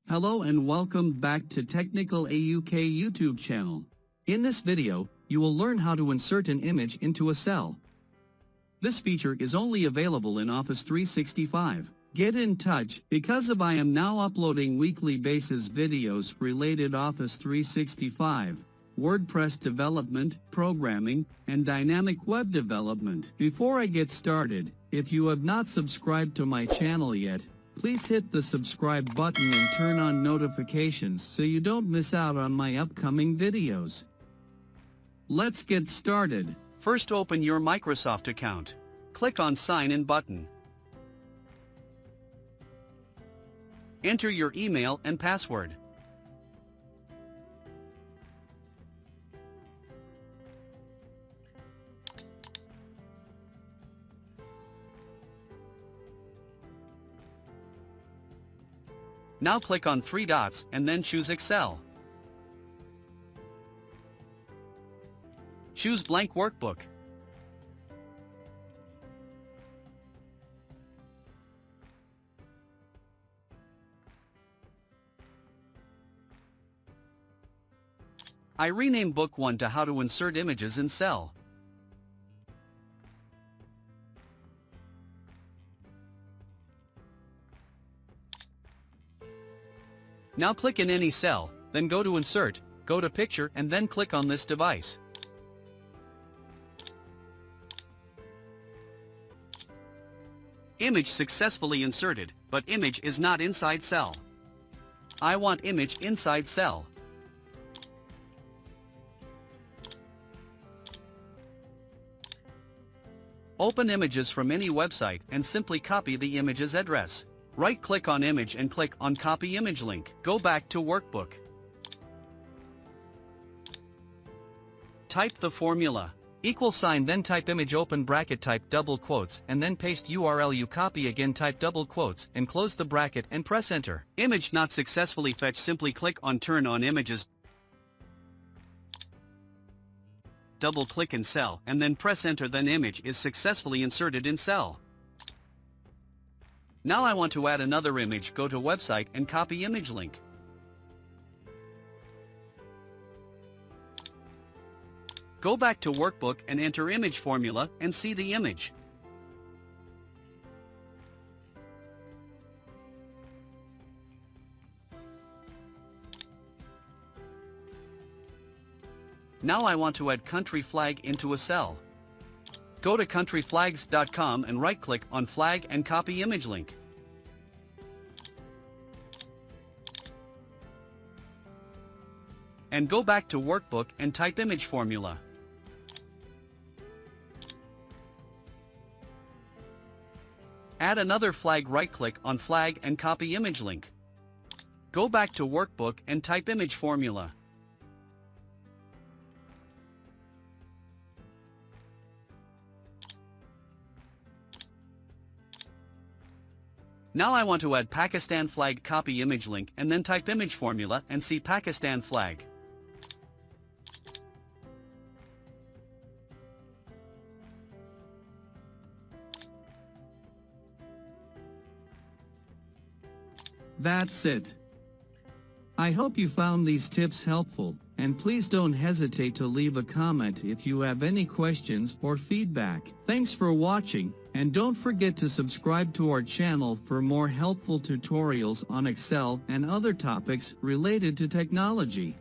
Hello and welcome back to Technical AUK YouTube channel. In this video, you will learn how to insert an image into a cell. This feature is only available in Office 365. Get in touch because I am now uploading weekly basis videos related Office 365, WordPress development, programming, and dynamic web development. Before I get started, if you have not subscribed to my channel yet, please hit the subscribe button and turn on notifications so you don't miss out on my upcoming videos. Let's get started. First, open your Microsoft account. Click on Sign In button. Enter your email and password. Now click on three dots and then choose Excel. Choose Blank Workbook. I rename Book 1 to How to Insert Images in Cell. Now click in any cell, then go to Insert, go to Picture and then click on this device. Image successfully inserted, but image is not inside cell. I want image inside cell. Open images from any website and simply copy the image's address. Right-click on image and click on Copy Image Link. Go back to Workbook. Type the formula. =, then type image open bracket type double quotes and then paste URL you copy again type double quotes and close the bracket and press enter. Image not successfully fetched, simply click on Turn on Images. Double click in cell and then press enter, then image is successfully inserted in cell. Now I want to add another image, go to website and copy image link. Go back to Workbook and enter image formula and see the image. Now I want to add country flag into a cell. Go to countryflags.com and right-click on Flag and copy image link. And go back to Workbook and type image formula. Add another flag, right-click on Flag and copy image link. Go back to Workbook and type image formula. Now I want to add Pakistan flag, copy image link and then type image formula and see Pakistan flag. That's it. I hope you found these tips helpful, and please don't hesitate to leave a comment if you have any questions or feedback. Thanks for watching, and don't forget to subscribe to our channel for more helpful tutorials on Excel and other topics related to technology.